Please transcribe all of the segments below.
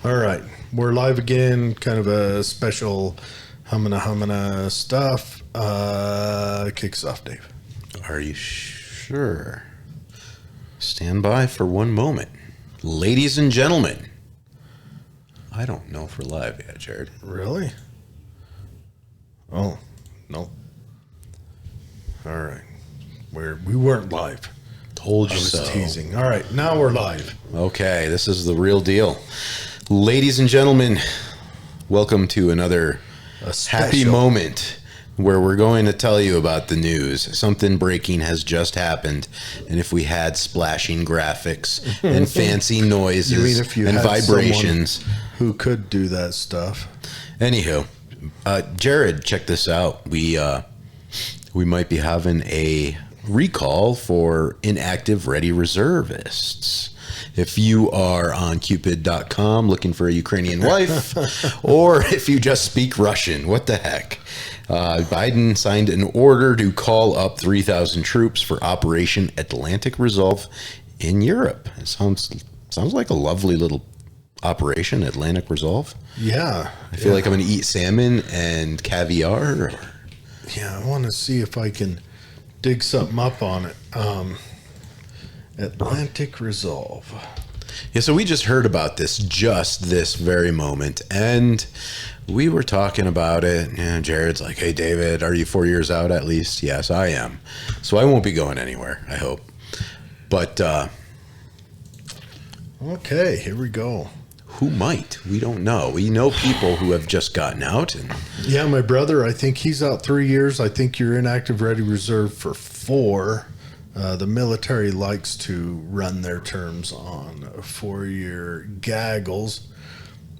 All right, we're live again. Kind of a special humana stuff. Kicks off, Dave. Are you sure? Stand by for one moment. Ladies and gentlemen, I don't know if we're live yet, Jared. Really? Oh, no. All right, we weren't live. Told you I was so. teasing. All right, now we're live. Okay, this is the real deal. Ladies and gentlemen, welcome to another happy moment where we're going to tell you about the news. Something breaking has just happened, and if we had splashing graphics and fancy noises and vibrations, who could do that stuff. Anywho, Jared, check this out. We might be having a recall for inactive ready reservists. If you are on Cupid.com looking for a Ukrainian wife, or if you just speak Russian, what the heck? Biden signed an order to call up 3,000 troops for Operation Atlantic Resolve in Europe. It sounds like a lovely little operation, Atlantic Resolve. Yeah. I feel like I'm going to eat salmon and caviar. Yeah, I want to see if I can dig something up on it. Atlantic Resolve. Yeah, so we just heard about this very moment, and we were talking about it, and Jared's like, hey, David, are you 4 years out at least? Yes, I am. So I won't be going anywhere, I hope. But, okay, here we go. Who might? We don't know. We know people who have just gotten out. And yeah, my brother, I think he's out 3 years. I think you're in active ready reserve for 4. The military likes to run their terms on 4-year gaggles.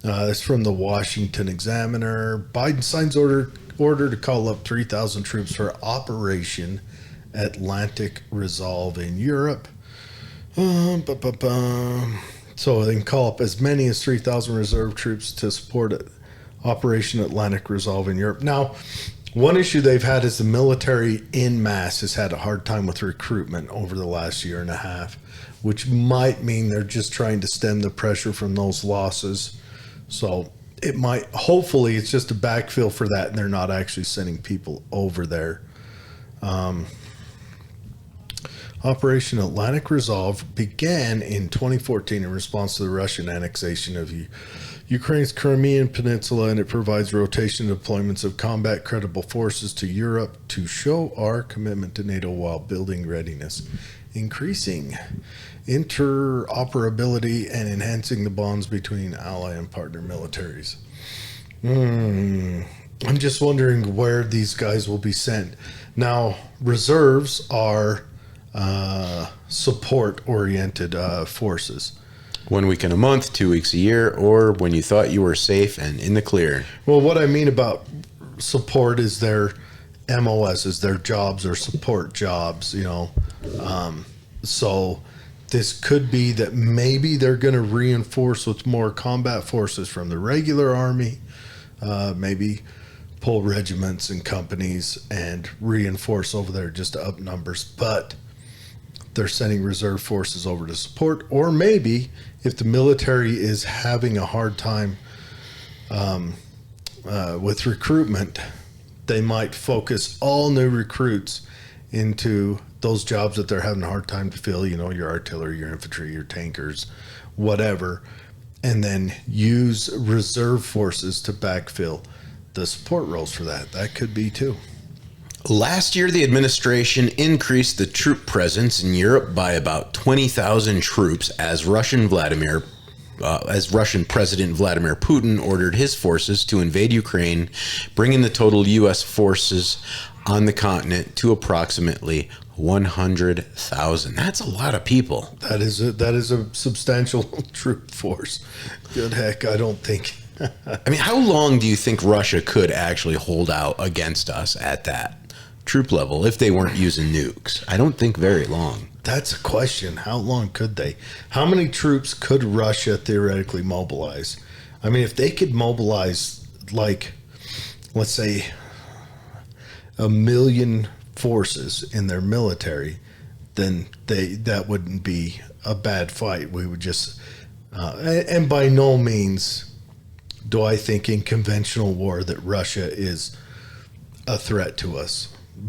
It's from the Washington Examiner. Biden signs order to call up 3,000 troops for Operation Atlantic Resolve in Europe. So they can call up as many as 3,000 reserve troops to support Operation Atlantic Resolve in Europe. Now, one issue they've had is the military en masse has had a hard time with recruitment over the last year and a half, which might mean they're just trying to stem the pressure from those losses. So it might, hopefully it's just a backfill for that and they're not actually sending people over there. Operation Atlantic Resolve began in 2014 in response to the Russian annexation of Ukraine's Crimean Peninsula, and it provides rotation deployments of combat credible forces to Europe to show our commitment to NATO while building readiness, increasing interoperability, and enhancing the bonds between ally and partner militaries. I'm just wondering where these guys will be sent. Now, reserves are support-oriented forces. 1 week in a month, 2 weeks a year, or when you thought you were safe and in the clear. Well, what I mean about support is their MOS, is their jobs or support jobs, you know. So this could be that maybe they're going to reinforce with more combat forces from the regular army, maybe pull regiments and companies and reinforce over there just to up numbers. But they're sending reserve forces over to support, or maybe if the military is having a hard time with recruitment, they might focus all new recruits into those jobs that they're having a hard time to fill, you know, your artillery, your infantry, your tankers, whatever, and then use reserve forces to backfill the support roles for that. That could be too. Last year, the administration increased the troop presence in Europe by about 20,000 troops as Russian President Vladimir Putin ordered his forces to invade Ukraine, bringing the total U.S. forces on the continent to approximately 100,000. That's a lot of people. That is a substantial troop force. Good heck, I don't think. I mean, how long do you think Russia could actually hold out against us at that troop level if they weren't using nukes? I don't think very long. That's a question. How long could they? How many troops could Russia theoretically mobilize? I mean, if they could mobilize, like, let's say, 1 million forces in their military, then that wouldn't be a bad fight. We would just And by no means do I think in conventional war that Russia is a threat to us.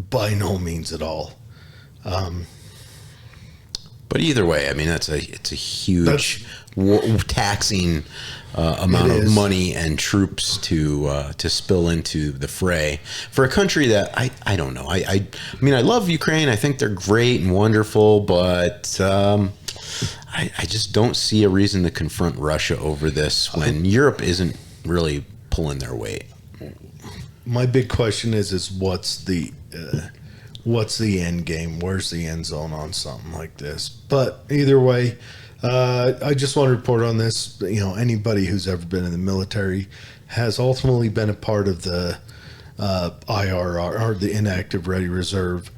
By no means at all. But either way, I mean, it's a huge taxing amount of money and troops to spill into the fray for a country that I don't know. I mean, I love Ukraine. I think they're great and wonderful, but I just don't see a reason to confront Russia over this when Europe isn't really pulling their weight. My big question is what's the end game? Where's the end zone on something like this? But either way, I just want to report on this. You know, anybody who's ever been in the military has ultimately been a part of the IRR, or the Inactive Ready Reserve.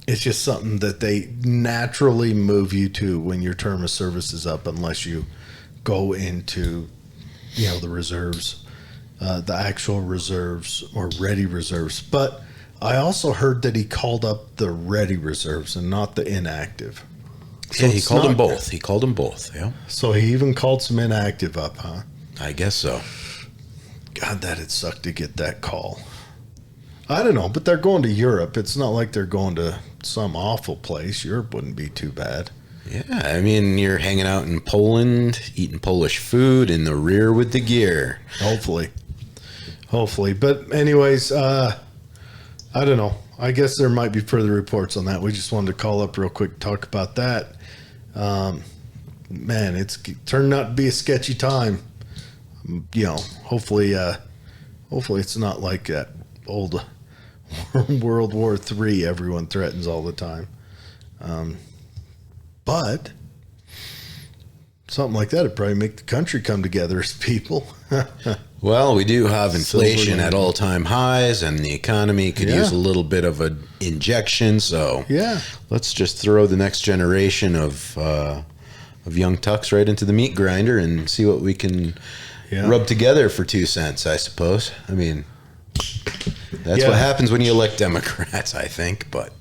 It's just something that they naturally move you to when your term of service is up, unless you go into, you know, the reserves, the actual reserves or ready reserves. But I also heard that he called up the ready reserves and not the inactive. So yeah, he called them both. He called them both. Yeah. So he even called some inactive up, huh? I guess so. God, that'd suck to get that call. I don't know, but they're going to Europe. It's not like they're going to some awful place. Europe wouldn't be too bad. Yeah, I mean, you're hanging out in Poland, eating Polish food in the rear with the gear. Hopefully. But anyways, I don't know. I guess there might be further reports on that. We just wanted to call up real quick to talk about that. Man, it's turned out to be a sketchy time. You know, hopefully it's not like that old World War III everyone threatens all the time. But something like that would probably make the country come together as people. Well, we do have inflation at all-time highs, and the economy could use a little bit of an injection. So let's just throw the next generation of young tucks right into the meat grinder and see what we can rub together for 2 cents, I suppose. I mean, that's what happens when you elect Democrats, I think, but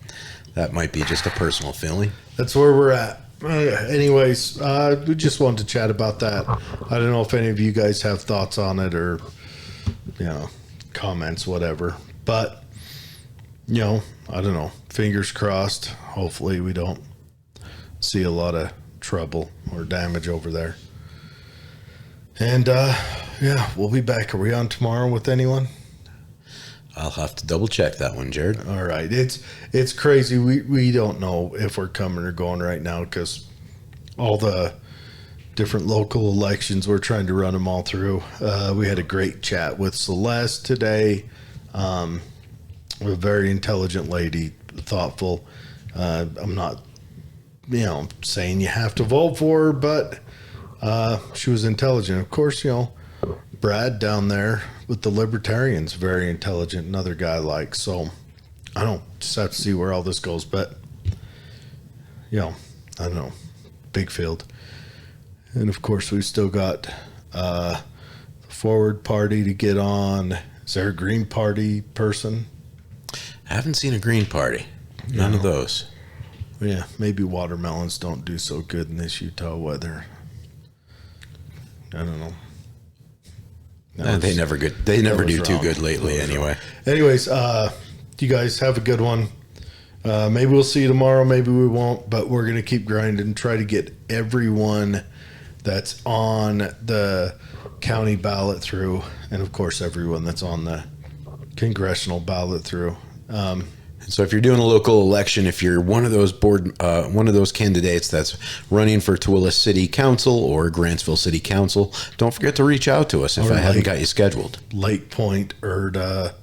that might be just a personal feeling. That's where we're at. Anyways, we just wanted to chat about that. I don't know if any of you guys have thoughts on it or, you know, comments, whatever. But, you know, I don't know. Fingers crossed. Hopefully we don't see a lot of trouble or damage over there. And, we'll be back. Are we on tomorrow with anyone? I'll have to double check that one, Jared. All right. It's crazy. We don't know if we're coming or going right now because all the different local elections, we're trying to run them all through. We had a great chat with Celeste today. A very intelligent lady, thoughtful. I'm not, you know, saying you have to vote for her, but she was intelligent. Of course, you know, Brad down there with the Libertarians, very intelligent, another guy like. So I don't just have to see where all this goes, but you know, I don't know, big field. And of course we've still got the Forward Party to get on. Is there a Green Party person? I haven't seen a Green Party. None of those. Yeah, maybe watermelons don't do so good in this Utah weather. I don't know. They never do too good lately anyway. Anyways, you guys have a good one. Maybe we'll see you tomorrow, maybe we won't, but we're going to keep grinding and try to get everyone that's on the county ballot through, and of course everyone that's on the congressional ballot through. So if you're doing a local election, if you're one of those one of those candidates that's running for Tooele City Council or Grantsville City Council, don't forget to reach out to us if I haven't got you scheduled. Lake Point, Erda,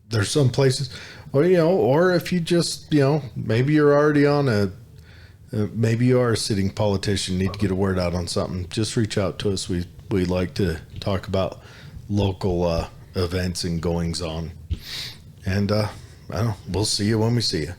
there's some places, or you know, or if you just, you know, maybe you're already on maybe you are a sitting politician, need to get a word out on something. Just reach out to us. We like to talk about local events and goings on. And I don't know, we'll see you when we see you.